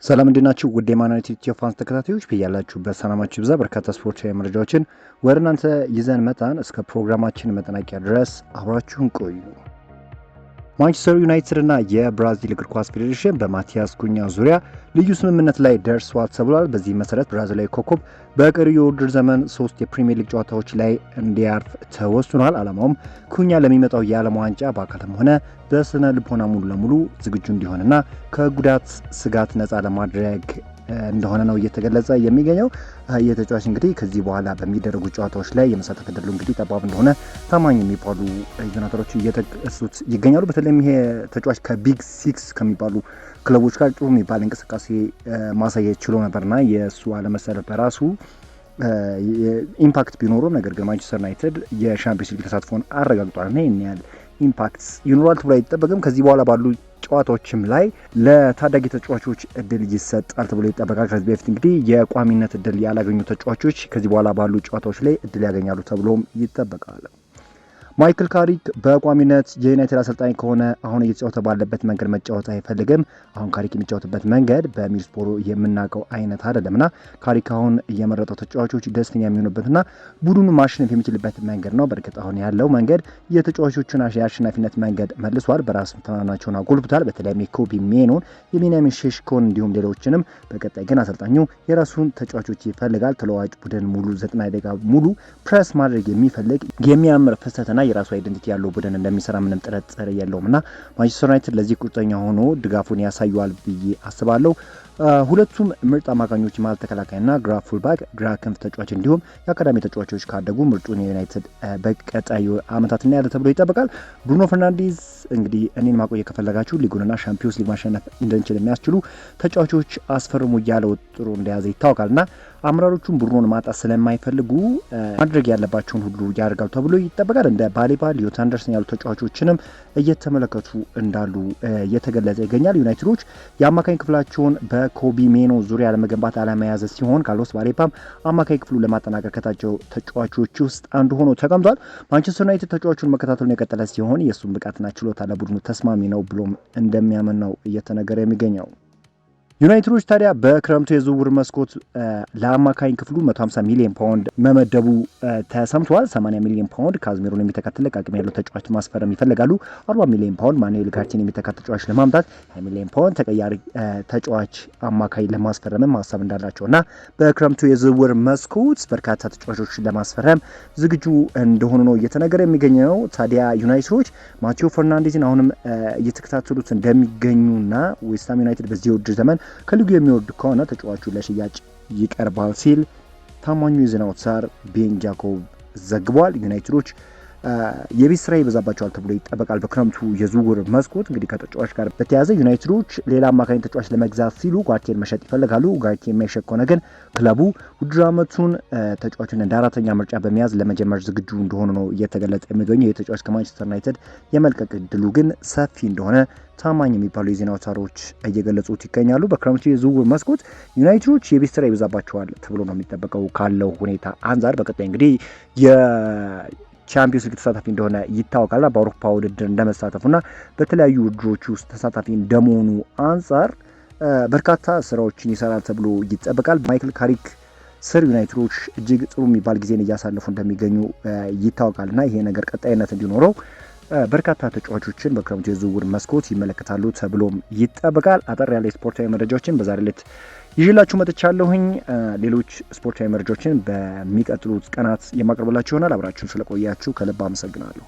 ሰላም እንዴናችሁ ውድ የማንዩናይትድ ኢትዮ ፋንስ ተከታታዮች በያላችሁበት ሰላማችሁ ይብዛ። በርካታ ስፖርታዊ መረጃዎችን ወደ እናንተ ይዘን መጣን። እስከ ፕሮግራማችን መጠናቂያ ድረስ አብራችሁን ቆዩ። ማንቸስተር ዩናይትድ እና የብራዚል እግር ኳስ ፌዴሬሽን በማቲያስ ኩኛ ዙሪያ ልዩ ስምምነት ላይ ደርሷል ተብሏል። በዚህ መሰረት ብራዚላዊ ኮከብ በቀሪው የውድድር ዘመን 3 የፕሪሚየር ሊግ ጨዋታዎች ላይ እንዲያርፍ ተወስኗል። ዓላማውም ኩኛ ለሚመጣው የዓለም ዋንጫ በአካልም ሆነ በስነ ልቦና ሙሉ ለሙሉ ዝግጁ እንዲሆንና ከጉዳት ስጋት ነፃ ለማድረግ እንደሆነ ነው እየተገለጸ የሚገኘው። የተጫዋች እንግዲህ ከዚህ በኋላ በሚደረጉ ጨዋታዎች ላይ የመሳተፍ እድሉ እንግዲህ ጠባብ እንደሆነ ታማኝ የሚባሉ ዜናተሮች እየጠቀሱት ይገኛሉ። በተለይም ይሄ ተጫዋች ከቢግ ሲክስ ከሚባሉ ክለቦች ጋር ጥሩ የሚባል እንቅስቃሴ ማሳየት ችሎ ነበርና የእሱ አለመሰለፍ በራሱ ኢምፓክት ቢኖሩም ነገር ግን ማንቸስተር ዩናይትድ የሻምፒዮንስ ሊግ ተሳትፎን አረጋግጧልና ይህን ያህል ኢምፓክት ይኖራል ተብሎ አይጠበቅም። ከዚህ በኋላ ባሉ ጨዋታዎችም ላይ ለታዳጊ ተጫዋቾች እድል ይሰጣል ተብሎ ይጠበቃል። ከዚህ በፊት እንግዲህ የቋሚነት እድል ያላገኙ ተጫዋቾች ከዚህ በኋላ ባሉ ጨዋታዎች ላይ እድል ያገኛሉ ተብሎም ይጠበቃል። ማይክል ካሪክ በቋሚነት የዩናይትድ አሰልጣኝ ከሆነ አሁን እየተጫወተ ባለበት መንገድ መጫወት አይፈልግም። አሁን ካሪክ የሚጫወትበት መንገድ በሚድልስብሮ የምናውቀው አይነት አይደለምና ካሪክ አሁን እየመረጠው ተጫዋቾች ደስተኛ የሚሆኑበትና ቡድኑ ማሸነፍ የሚችልበት መንገድ ነው። በእርግጥ አሁን ያለው መንገድ የተጫዋቾቹን የአሸናፊነት መንገድ መልሷል። በራስ መተማመናቸውን አጎልብቷል። በተለይም የኮቢ ሜኖን፣ የቤንያሚን ሼሽኮን እንዲሁም ሌሎችንም። በቀጣይ ግን አሰልጣኙ የራሱን ተጫዋቾች ይፈልጋል። ተለዋጭ ቡድን ሙሉ 90 ደቂቃ ሙሉ ፕሬስ ማድረግ የሚፈልግ የሚያምር ፍሰትና የራሱ አይደንቲቲ ያለው ቡድን እንደሚሰራ ምንም ጥርጥር የለውምና ማንቸስተር ዩናይትድ ለዚህ ቁርጠኛ ሆኖ ድጋፉን ያሳየዋል ብዬ አስባለሁ። ሁለቱም ምርጥ አማካኞች መሀል ተከላካይና ግራ ፉልባክ፣ ግራ ክንፍ ተጫዋች እንዲሁም የአካዳሚ ተጫዋቾች ካደጉ ምርጡን የዩናይትድ በቀጣዩ ዓመታት እናያለን ተብሎ ይጠበቃል። ብሩኖ ፈርናንዴዝ እንግዲህ እኔን ማቆየት ከፈለጋችሁ ሊጉንና ሻምፒዮንስ ሊግ ማሸነፍ እንድንችል የሚያስችሉ ተጫዋቾች አስፈርሙ እያለ ጥሩ እንደያዘ ይታወቃልና አመራሮቹን ብሩኖን ማጣት ስለማይፈልጉ ማድረግ ያለባቸውን ሁሉ ያደርጋሉ ተብሎ ይጠበቃል። እንደ ባሌባ፣ ሊዮት አንደርሰን ያሉ ተጫዋቾችንም እየተመለከቱ እንዳሉ እየተገለጸ ይገኛል። ዩናይትዶች የአማካኝ ክፍላቸውን በኮቢ ሜኖ ዙሪያ ለመገንባት ዓላማ የያዘ ሲሆን ካርሎስ ባሌባም አማካኝ ክፍሉ ለማጠናከር ከታቸው ተጫዋቾች ውስጥ አንዱ ሆኖ ተቀምጧል። ማንቸስተር ዩናይትድ ተጫዋቹን መከታተሉን የቀጠለ ሲሆን የእሱን ብቃትና ችሎታ ለቡድኑ ተስማሚ ነው ብሎም እንደሚያምን ነው እየተነገረ የሚገኘው። ዩናይትዶች ታዲያ በክረምቱ የዝውውር መስኮት ለአማካኝ ክፍሉ 150 ሚሊዮን ፓውንድ መመደቡ ተሰምቷል። 80 ሚሊዮን ፓውንድ ካዝሜሮን የሚተካተል አቅም ያለው ተጫዋች ማስፈረም ይፈልጋሉ። 40 ሚሊዮን ፓውንድ ማኑኤል ጋርቲን የሚተካተል ተጫዋች ለማምጣት 20 ሚሊዮን ፓውንድ ተቀያሪ ተጫዋች አማካኝ ለማስፈረም ሀሳብ እንዳላቸውና በክረምቱ የዝውውር መስኮት በርካታ ተጫዋቾች ለማስፈረም ዝግጁ እንደሆኑ ነው እየተነገረ የሚገኘው። ታዲያ ዩናይትዶች ማቴዎ ፈርናንዴዝን አሁንም እየተከታተሉት እንደሚገኙና ዌስትሃም ዩናይትድ በዚህ ውድድር ዘመን ከሊጉ የሚወርድ ከሆነ ተጫዋቹ ለሽያጭ ይቀርባል ሲል ታማኙ የዜና አውታር ቤን ጃኮብ ዘግቧል። ዩናይትዶች የቤት ስራ ይበዛባቸዋል ተብሎ ይጠበቃል። በክረምቱ የዝውውር መስኮት እንግዲህ ከተጫዋች ጋር በተያያዘ ዩናይትዶች ሌላ አማካኝ ተጫዋች ለመግዛት ሲሉ ጓርቴን መሸጥ ይፈልጋሉ። ጓርቴን የማይሸጥ ከሆነ ግን ክለቡ ውድድር ዓመቱን ተጫዋቹን እንደ አራተኛ ምርጫ በመያዝ ለመጀመር ዝግጁ እንደሆኑ ነው እየተገለጸ የሚገኘው። የተጫዋች ከማንቸስተር ዩናይትድ የመልቀቅ እድሉ ግን ሰፊ እንደሆነ ታማኝ የሚባሉ የዜና አውታሮች እየገለጹት ይገኛሉ። በክረምቱ የዝውውር መስኮት ዩናይትዶች የቤት ስራ ይበዛባቸዋል ተብሎ ነው የሚጠበቀው ካለው ሁኔታ አንጻር። በቀጣይ እንግዲህ ቻምፒዮንስ ሊግ ተሳታፊ እንደሆነ ይታወቃልና በአውሮፓ ውድድር እንደመሳተፉና በተለያዩ ውድድሮች ውስጥ ተሳታፊ እንደመሆኑ አንጻር በርካታ ስራዎችን ይሰራል ተብሎ ይጠበቃል። ማይክል ካሪክ ስር ዩናይትዶች እጅግ ጥሩ የሚባል ጊዜን እያሳለፉ እንደሚገኙ ይታወቃልና ይሄ ነገር ቀጣይነት እንዲኖረው በርካታ ተጫዋቾችን በክረምቱ የዝውውር መስኮት ይመለከታሉ ተብሎም ይጠበቃል። አጠር ያለ ስፖርታዊ መረጃዎችን በዛሬ ዕለት ይዤላችሁ መጥቻለሁኝ። ሌሎች ስፖርታዊ መረጃዎችን በሚቀጥሉት ቀናት የማቀርብላችሁ ይሆናል። አብራችሁን ስለቆያችሁ ከልብ አመሰግናለሁ።